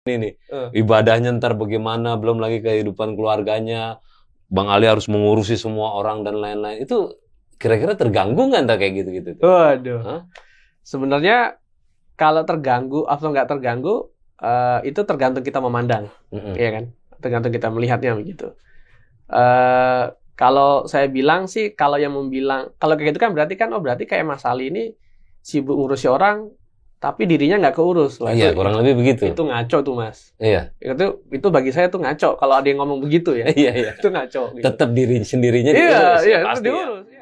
ini nih. Ibadahnya ntar bagaimana, belum lagi kehidupan keluarganya. Bang Ali harus mengurusi semua orang dan lain-lain. Itu kira-kira terganggu nggak ntar kayak gitu-gitu? Waduh. Hah? Sebenarnya kalau terganggu atau nggak terganggu, itu tergantung kita memandang, ya kan? Tergantung kita melihatnya begitu. Kalau saya bilang sih, kalau yang membilang, kalau kayak gitu kan berarti kayak Mas Ali ini sibuk ngurusi orang, tapi dirinya nggak keurus. Lah, Iya, kurang lebih begitu. Itu ngaco tuh, Mas. Iya. Itu bagi saya tuh ngaco. Kalau ada yang ngomong begitu ya, Iya. itu ngaco. Gitu. Tetap diri sendirinya diurus. Iya, pasti itu diurus. Ya.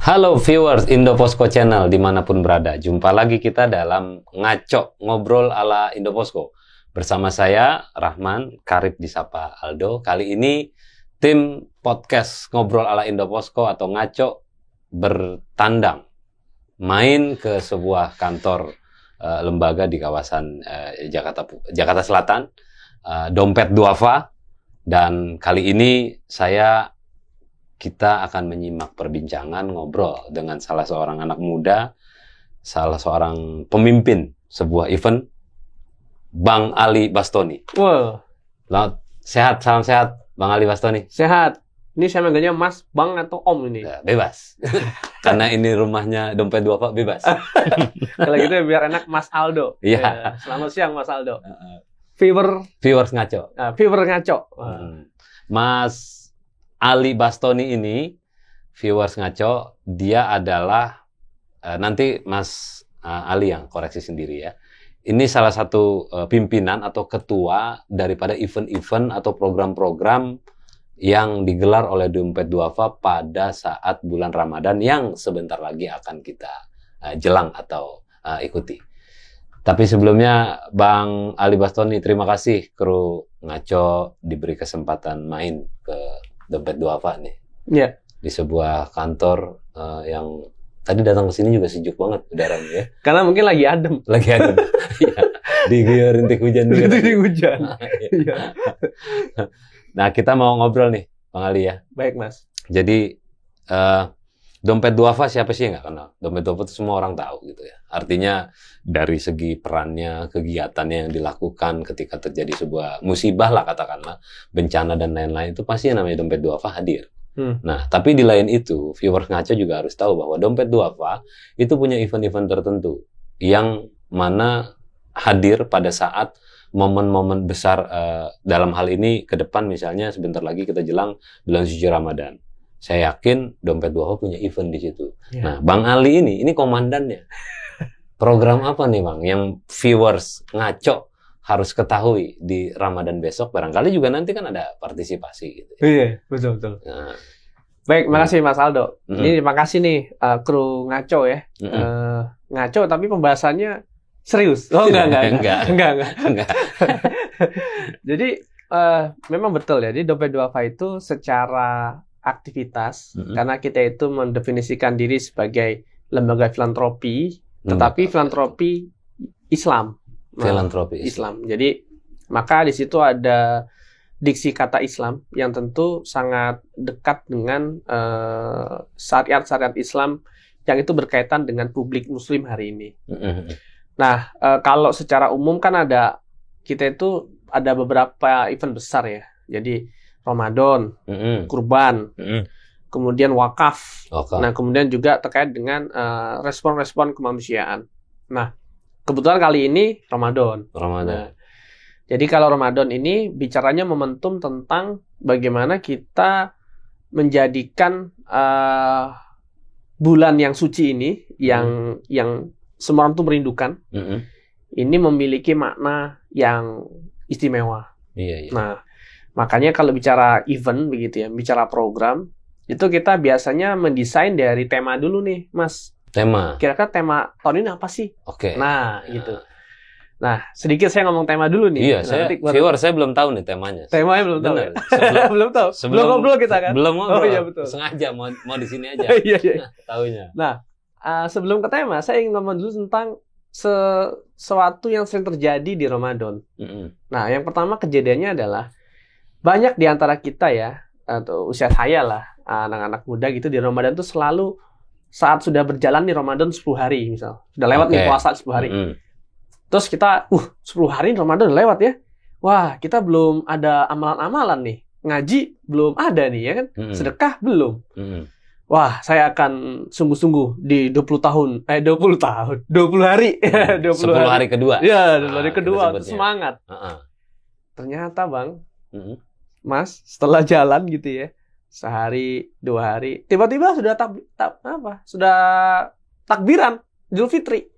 Halo viewers Indoposko Channel dimanapun berada. Jumpa lagi kita dalam Ngaco Ngobrol ala Indoposko. Bersama saya Rahman, karib disapa Aldo. Kali ini tim podcast Ngobrol ala Indoposko atau Ngaco bertandang main ke sebuah kantor lembaga di kawasan Jakarta Selatan, Dompet Duafa. Dan kali ini kita akan menyimak perbincangan ngobrol dengan salah seorang anak muda, salah seorang pemimpin sebuah event, Bang Ali Bastoni. Wow. Sehat, salam sehat, Bang Ali Bastoni. Sehat. Ini saya manggilnya Mas, Bang atau Om ini? Ya, bebas. Karena ini rumahnya Dompet Duafa, bebas. Kalau gitu biar enak Mas Aldo. Iya. Ya, selamat siang Mas Aldo. Viewers Ngaco. Viewer Ngaco. Mas Ali Bastoni ini, viewers Ngaco, dia adalah, nanti Mas Ali yang koreksi sendiri ya. Ini salah satu pimpinan atau ketua daripada event-event atau program-program yang digelar oleh Dompet Duafa pada saat bulan Ramadan yang sebentar lagi akan kita jelang atau ikuti. Tapi sebelumnya, Bang Ali Bastoni, terima kasih kru Ngaco diberi kesempatan main ke Dompet Duafa nih. Iya. Di sebuah kantor yang tadi datang ke sini juga sejuk banget udaranya ya. Karena mungkin lagi adem. Lagi adem. Iya. Diguyur rintik hujan juga. Rintik hujan. Iya. Nah, kita mau ngobrol nih, Bang Ali ya. Baik, Mas. Jadi Dompet Duafa siapa sih yang nggak kenal? Dompet Duafa itu semua orang tahu gitu ya. Artinya dari segi perannya, kegiatannya yang dilakukan ketika terjadi sebuah musibah lah katakanlah, bencana dan lain-lain, itu pasti yang namanya Dompet Duafa hadir. Nah, tapi di lain itu, viewers Ngaco juga harus tahu bahwa Dompet Duafa itu punya event-event tertentu yang mana hadir pada saat momen-momen besar dalam hal ini ke depan, misalnya sebentar lagi kita jelang bulan suci Ramadan. Saya yakin Dompet Duafa punya event di situ. Yeah. Nah, Bang Ali ini komandannya. Program apa nih Bang yang viewers Ngaco harus ketahui di Ramadan besok? Barangkali juga nanti kan ada partisipasi gitu. Iya, betul. Nah. Baik, makasih Mas Aldo. Ini makasih nih kru Ngaco ya. Ngaco tapi pembahasannya serius. Oh enggak. Jadi memang betul ya. Jadi Dompet Duafa itu secara aktivitas, karena kita itu mendefinisikan diri sebagai lembaga filantropi, tetapi filantropi Islam. Filantropi Islam. Jadi maka di situ ada diksi kata Islam yang tentu sangat dekat dengan syariat-syariat Islam yang itu berkaitan dengan publik Muslim hari ini. Nah, kalau secara umum kan kita itu ada beberapa event besar ya. Jadi Ramadan, kurban, kemudian wakaf. Nah, kemudian juga terkait dengan respon-respon kemanusiaan. Nah, kebetulan kali ini Ramadan. Nah, jadi kalau Ramadan ini bicaranya momentum tentang bagaimana kita menjadikan bulan yang suci ini, yang semua orang tuh merindukan, ini memiliki makna yang istimewa. Iya. Nah, makanya kalau bicara event begitu ya, bicara program, itu kita biasanya mendesain dari tema dulu nih, Mas. Tema. Kira-kira tema tahun ini apa sih? Oke. Nah, gitu. Nah, sedikit saya ngomong tema dulu nih. Iya, viewer saya belum tahu nih temanya. Temanya belum tahu. Ya? Belum tahu. Belum ngobrol kita kan? Belum ngobrol. Oh iya betul. Sengaja mau di sini aja. Iya. Taunya. Nah, sebelum ke tema, saya ingin ngomong dulu tentang sesuatu yang sering terjadi di Ramadan. Nah, yang pertama kejadiannya adalah banyak di antara kita ya, atau usia saya lah, anak-anak muda gitu di Ramadan tuh selalu saat sudah berjalan di Ramadan 10 hari misal. Sudah lewat nih puasa 10 hari. Terus kita, 10 hari Ramadan udah lewat ya. Wah, kita belum ada amalan-amalan nih. Ngaji belum ada nih ya kan. Sedekah belum. Wah, saya akan sungguh-sungguh di 20 hari. 10 hari kedua. Ya, 10 hari kedua, semangat. Ternyata Bang, Mas, setelah jalan gitu ya, sehari, 2 hari, tiba-tiba sudah sudah takbiran Idul Fitri.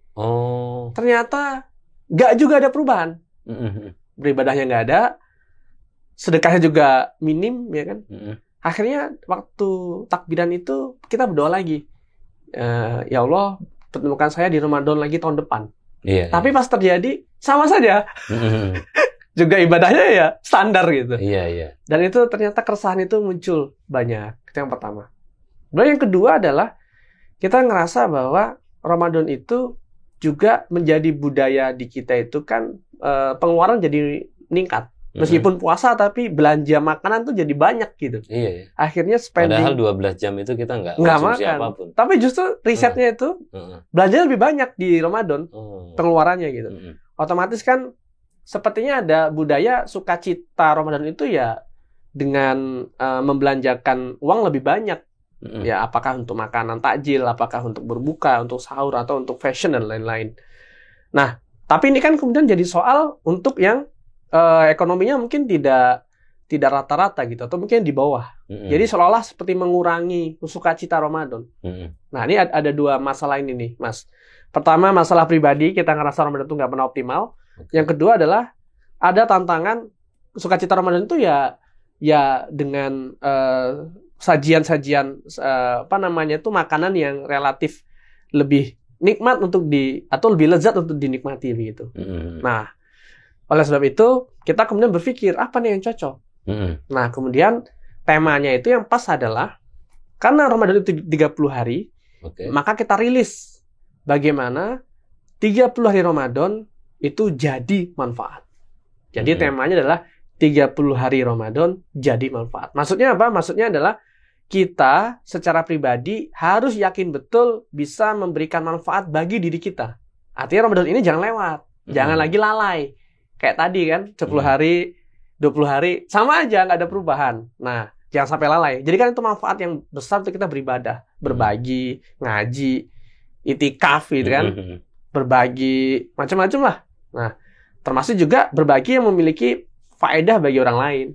Ternyata nggak juga ada perubahan. Beribadahnya nggak ada, sedekahnya juga minim, ya kan? Akhirnya waktu takbiran itu kita berdoa lagi, ya Allah pertemukan saya di Ramadan lagi tahun depan. Tapi pas terjadi sama saja, juga ibadahnya ya standar gitu. Dan itu ternyata keresahan itu muncul banyak. Itu yang pertama. Dan yang kedua adalah kita ngerasa bahwa Ramadan itu juga menjadi budaya di kita itu kan pengeluaran jadi meningkat. Meskipun puasa tapi belanja makanan tuh jadi banyak gitu. Akhirnya spending. Padahal 12 jam itu kita nggak makan. Apapun. Tapi justru risetnya itu belanja lebih banyak di Ramadan pengeluarannya gitu. Otomatis kan sepertinya ada budaya sukacita Ramadan itu ya dengan membelanjakan uang lebih banyak. Ya apakah untuk makanan takjil, apakah untuk berbuka, untuk sahur atau untuk fashion dan lain-lain. Nah, tapi ini kan kemudian jadi soal untuk yang ekonominya mungkin tidak rata-rata gitu atau mungkin di bawah. Jadi seolah-olah seperti mengurangi sukacita Ramadan. Nah, ini ada 2 masalah ini nih, Mas. Pertama, masalah pribadi, kita ngerasa Ramadan itu nggak pernah optimal. Yang kedua adalah ada tantangan sukacita Ramadan itu ya dengan sajian-sajian itu makanan yang relatif lebih nikmat atau lebih lezat untuk dinikmati begitu. Nah, oleh sebab itu, kita kemudian berpikir, apa nih yang cocok? Nah, kemudian temanya itu yang pas adalah, karena Ramadan itu 30 hari, maka kita rilis bagaimana 30 hari Ramadan itu jadi manfaat. Jadi temanya adalah 30 hari Ramadan jadi manfaat. Maksudnya apa? Maksudnya adalah kita secara pribadi harus yakin betul bisa memberikan manfaat bagi diri kita. Artinya Ramadan ini jangan lewat. Jangan lagi lalai. Kayak tadi kan, 10 hari, 20 hari, sama aja, nggak ada perubahan. Nah, jangan sampai lalai. Jadi kan itu manfaat yang besar untuk kita beribadah. Berbagi, ngaji, itikaf gitu kan. Berbagi, macam-macam lah. Nah, termasuk juga berbagi yang memiliki faedah bagi orang lain.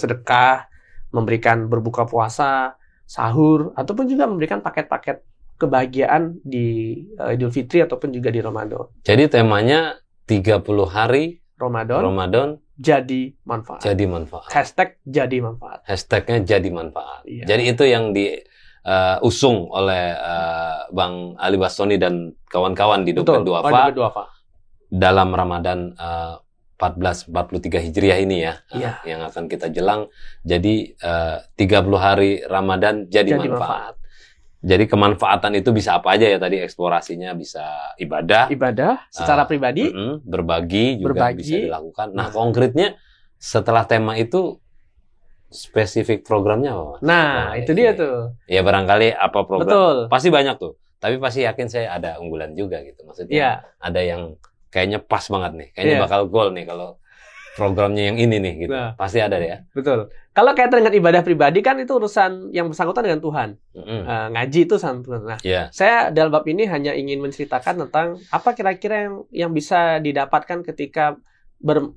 Sedekah, memberikan berbuka puasa, sahur, ataupun juga memberikan paket-paket kebahagiaan di Idul Fitri ataupun juga di Ramadan. Jadi temanya 30 hari Ramadan jadi manfaat. Hashtag jadi manfaat. Hashtagnya jadi manfaat. Jadi itu yang diusung oleh Bang Ali Bastoni dan kawan-kawan di Dompet Duafa dalam Ramadan 1443 Hijriah ini ya, yang akan kita jelang. Jadi 30 hari Ramadan jadi manfaat. Jadi kemanfaatan itu bisa apa aja ya tadi, eksplorasinya bisa ibadah secara pribadi, berbagi juga bisa dilakukan. Nah, konkretnya setelah tema itu spesifik programnya apa? Nah, itu dia tuh. Ya barangkali apa program? Betul. Pasti banyak tuh. Tapi pasti yakin saya ada unggulan juga gitu. Maksudnya ada yang kayaknya pas banget nih. Kayaknya bakal gol nih kalau programnya yang ini nih gitu. Nah, pasti ada ya. Betul. Kalau kaitan dengan ibadah pribadi kan itu urusan yang bersangkutan dengan Tuhan. Ngaji itu sama Tuhan. Nah, saya dalam bab ini hanya ingin menceritakan tentang apa kira-kira yang bisa didapatkan ketika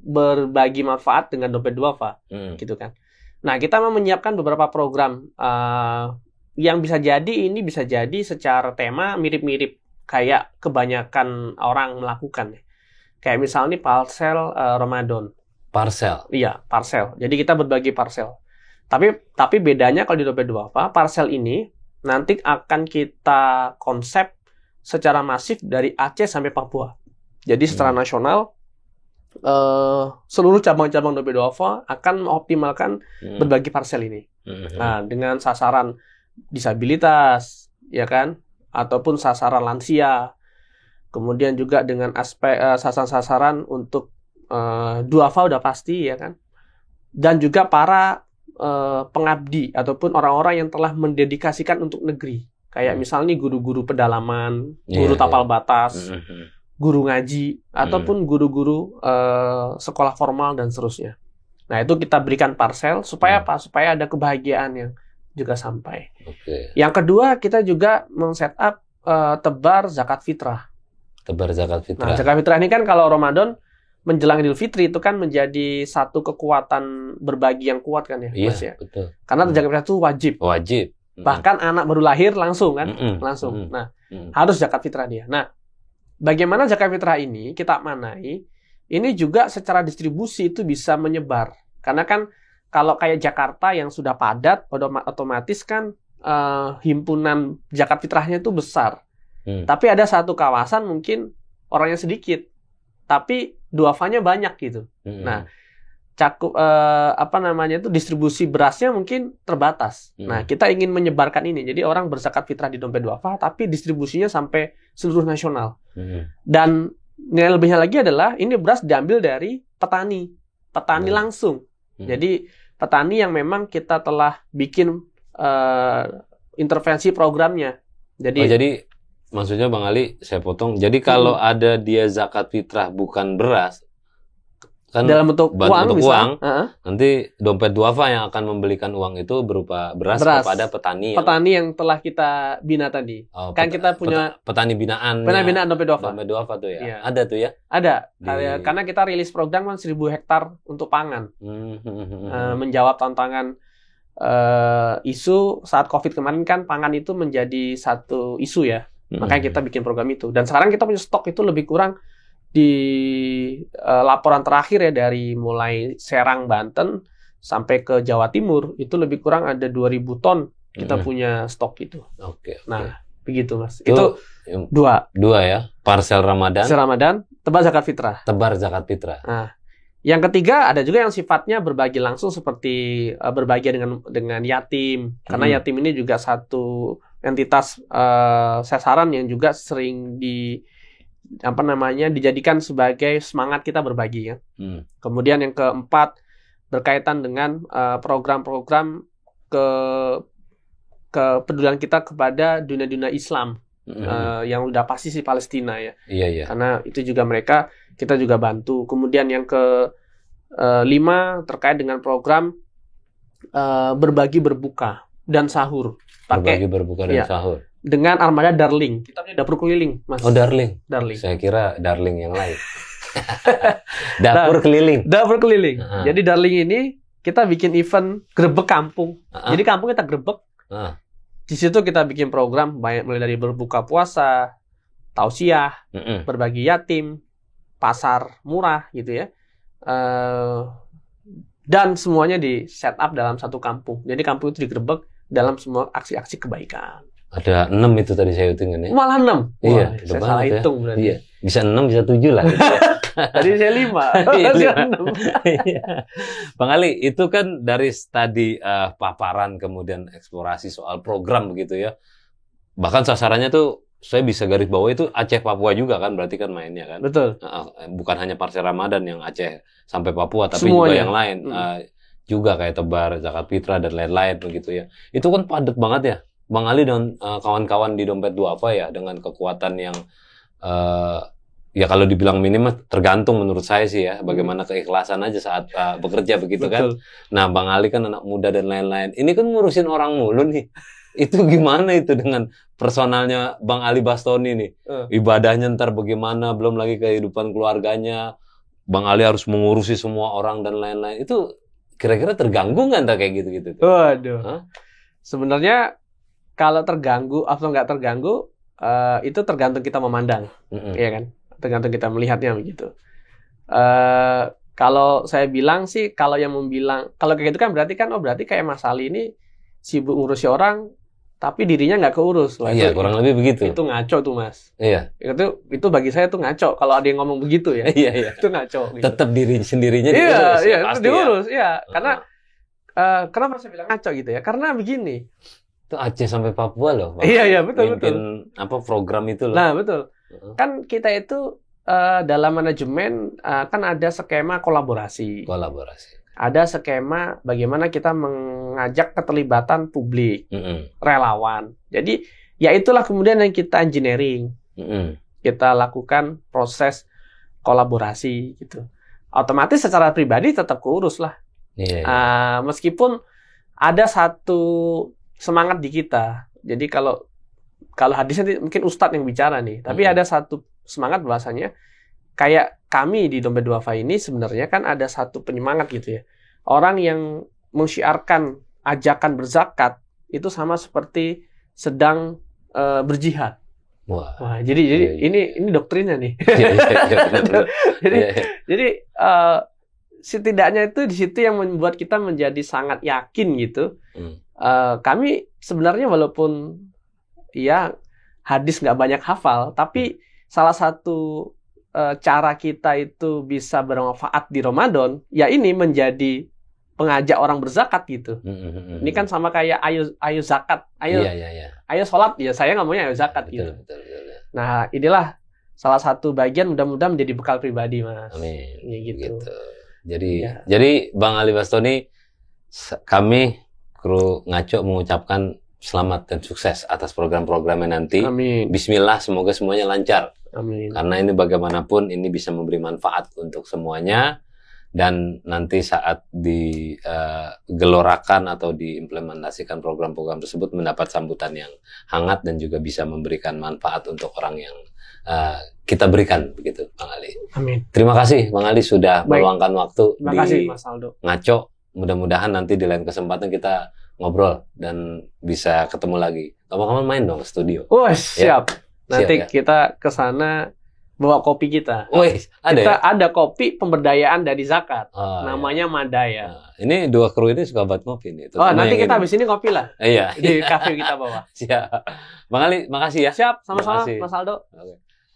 berbagi manfaat dengan Dompet Duafa, gitu kan. Nah, kita mau menyiapkan beberapa program yang bisa jadi secara tema mirip-mirip kayak kebanyakan orang melakukan. Kayak misalnya parsel Ramadan. Parsel? Iya, parsel. Jadi kita berbagi parsel. Tapi bedanya kalau di Dompet Duafa, parsel ini nanti akan kita konsep secara masif dari Aceh sampai Papua. Jadi secara nasional, seluruh cabang-cabang Dompet Duafa akan mengoptimalkan berbagi parsel ini. Nah, dengan sasaran disabilitas, ya kan, ataupun sasaran lansia, kemudian juga dengan aspek sasaran-sasaran untuk duafa udah pasti ya kan, dan juga para pengabdi ataupun orang-orang yang telah mendedikasikan untuk negeri, kayak misalnya guru-guru pedalaman, guru tapal batas, guru ngaji, ataupun guru-guru sekolah formal dan seterusnya. Nah, itu kita berikan parcel supaya apa? Supaya ada kebahagiaan yang juga sampai. Yang kedua, kita juga men-setup tebar zakat fitrah. Tebar zakat fitrah. Nah, zakat fitrah ini kan kalau Ramadan menjelang Idul Fitri itu kan menjadi satu kekuatan berbagi yang kuat kan ya, Mas ya. Betul. Karena zakat fitrah itu wajib. Wajib. Bahkan anak baru lahir langsung kan, langsung. Nah, harus zakat fitrah dia. Nah, bagaimana zakat fitrah ini kita manai? Ini juga secara distribusi itu bisa menyebar. Karena kan kalau kayak Jakarta yang sudah padat, otomatis kan himpunan zakat fitrahnya itu besar. Tapi ada satu kawasan mungkin orangnya sedikit, tapi duafanya banyak gitu. Nah, cakup itu distribusi berasnya mungkin terbatas. Nah, kita ingin menyebarkan ini. Jadi orang berzakat fitrah di dompet duafa, tapi distribusinya sampai seluruh nasional. Dan nilai lebihnya lagi adalah ini beras diambil dari petani langsung. Jadi petani yang memang kita telah bikin intervensi programnya. Jadi maksudnya Bang Ali, saya potong. Jadi kalau ada dia zakat fitrah bukan beras, kan dalam bentuk uang, nanti dompet duafa yang akan membelikan uang itu berupa beras kepada petani yang telah kita bina tadi. Kan kita punya petani binaan dompet duafa. Dompet duafa tuh ya. Ada tuh ya. Ada. Karena kita rilis program kan 1.000 hektar untuk pangan. Menjawab tantangan isu saat Covid kemarin kan pangan itu menjadi satu isu ya. Makanya kita bikin program itu. Dan sekarang kita punya stok itu lebih kurang di laporan terakhir ya, dari mulai Serang, Banten sampai ke Jawa Timur itu lebih kurang ada 2.000 ton kita punya stok itu. Nah, begitu Mas. Itu dua ya. Parcel Ramadan, tebar zakat fitrah. Nah, yang ketiga ada juga yang sifatnya berbagi langsung seperti berbagi dengan yatim. Karena yatim ini juga satu entitas sasaran yang juga sering dijadikan sebagai semangat kita berbagi ya. Kemudian yang keempat berkaitan dengan program-program kepedulian kita kepada dunia-dunia Islam yang udah pasti sih Palestina ya. Iya. Karena itu juga kita juga bantu. Kemudian yang kelima terkait dengan program berbagi berbuka dan sahur. Berbagi berbuka dan sahur. Dengan armada Darling. Kita punya dapur keliling, Mas. Oh, Darling. Saya kira Darling yang lain. Dapur keliling. Jadi Darling ini kita bikin event grebek kampung. Jadi kampung kita grebek. Di situ kita bikin program mulai dari berbuka puasa, tausiah, berbagi yatim, pasar murah gitu ya. Dan semuanya di set up dalam satu kampung. Jadi kampung itu digerebek dalam semua aksi-aksi kebaikan. Ada 6 itu tadi saya hitungin ya. Malah 6. Iya, saya salah hitung berarti. Iya. Bisa 6, bisa 7 lah. Gitu ya. Tadi saya 5. Iya. Bang Ali, itu kan dari tadi paparan kemudian eksplorasi soal program begitu ya. Bahkan sasarannya tuh saya bisa garis bawah itu Aceh Papua juga kan, berarti kan mainnya kan. Betul. Bukan hanya Parcel Ramadan yang Aceh sampai Papua, tapi semuanya. Juga yang lain. Juga kayak tebar zakat fitrah dan lain-lain begitu ya. Itu kan padat banget ya. Bang Ali dan kawan-kawan di dompet duafa ya, dengan kekuatan yang ya kalau dibilang minim tergantung menurut saya sih ya, bagaimana keikhlasan aja saat bekerja begitu. Betul. Kan. Nah, Bang Ali kan anak muda dan lain-lain. Ini kan ngurusin orang mulu nih. Itu gimana itu dengan personalnya Bang Ali Bastoni nih? Ibadahnya ntar bagaimana, belum lagi kehidupan keluarganya. Bang Ali harus mengurusi semua orang dan lain-lain. Itu kira-kira terganggu nggak kayak gitu-gitu? Waduh. Sebenarnya kalau terganggu atau nggak terganggu, itu tergantung kita memandang, ya kan? Tergantung kita melihatnya begitu. Kalau saya bilang sih, kalau kayak gitu kan berarti kayak Mas Ali ini sibuk ngurusi orang, tapi dirinya nggak keurus. Wah, iya, kurang lebih begitu. Itu ngaco tuh, Mas. Iya. Itu bagi saya tuh ngaco. Kalau ada yang ngomong begitu ya, iya. Itu ngaco. Gitu. Tetap diri sendirinya diurus. Iya, pasti diurus. Ya. Karena kenapa saya bilang ngaco gitu ya? Karena begini. Itu Aceh sampai Papua loh. Iya, betul. Apa program itu loh. Nah, betul. Kan kita itu dalam manajemen kan ada skema kolaborasi. Ada skema bagaimana kita mengajak keterlibatan publik, relawan. Jadi ya itulah kemudian yang kita engineering. Kita lakukan proses kolaborasi gitu. Otomatis secara pribadi tetap keurus lah. Meskipun ada satu semangat di kita. Jadi kalau hadisnya mungkin Ustadz yang bicara nih, tapi ada satu semangat bahasanya kayak kami di Dompet Duafa ini sebenarnya kan ada satu penyemangat gitu ya. Orang yang mensyiarkan ajakan berzakat itu sama seperti sedang berjihad. Wah, jadi ini doktrinnya nih. Jadi setidaknya itu di situ yang membuat kita menjadi sangat yakin gitu. Kami sebenarnya walaupun ya hadis nggak banyak hafal, tapi salah satu cara kita itu bisa bermanfaat di Ramadan, ya ini menjadi pengajak orang berzakat gitu. Ini kan sama kayak ayo zakat, ayo sholat, ya saya ngomongnya ayo zakat gitu. Betul. Nah inilah salah satu bagian mudah-mudahan menjadi bekal pribadi, Mas. Amin. Ya, gitu. Jadi Bang Ali Bastoni, kami kru Ngaco mengucapkan selamat dan sukses atas program-programnya nanti. Amin. Bismillah, semoga semuanya lancar. Amin. Karena ini bagaimanapun ini bisa memberi manfaat untuk semuanya. Dan nanti saat digelorakan atau diimplementasikan program-program tersebut mendapat sambutan yang hangat dan juga bisa memberikan manfaat untuk orang yang kita berikan, begitu Bang Ali. Amin. Terima kasih Bang Ali sudah meluangkan waktu di Mas Aldo. Ngaco. Mudah-mudahan nanti di lain kesempatan kita ngobrol dan bisa ketemu lagi. Kapan-kapan main dong ke studio. Siap. Nanti kita ke sana bawa kopi kita. Ada kopi pemberdayaan dari zakat. Namanya Madaya. Ini dua kru ini suka buat ngopi nih. Nanti kita habis ini ngopi lah. Iya. Di kafe kita bawa. Siap. Bang Ali, makasih ya. Siap, sama-sama Mas Aldo.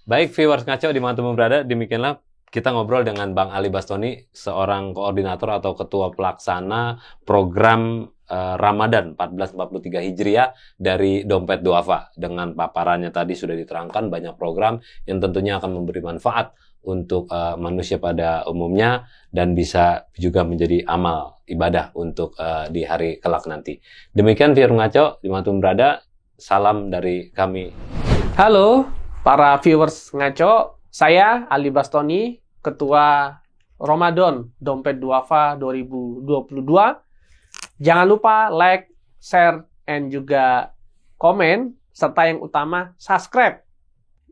Baik, viewers Ngaco dimanapun berada, demikianlah kita ngobrol dengan Bang Ali Bastoni, seorang koordinator atau ketua pelaksana program Ramadan 1443 Hijriah dari Dompet Duafa. Dengan paparannya tadi sudah diterangkan banyak program yang tentunya akan memberi manfaat untuk manusia pada umumnya dan bisa juga menjadi amal ibadah untuk di hari kelak nanti. Demikian viewers Ngaco dimanapun berada, salam dari kami. Halo para viewers Ngaco, saya Ali Bastoni, Ketua Ramadan Dompet Duafa 2022. Jangan lupa like, share, and juga komen, serta yang utama subscribe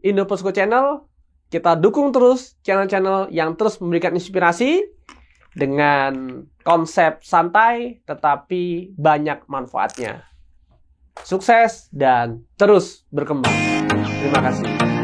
Indoposko Channel. Kita dukung terus channel-channel yang terus memberikan inspirasi dengan konsep santai tetapi banyak manfaatnya. Sukses dan terus berkembang. Terima kasih.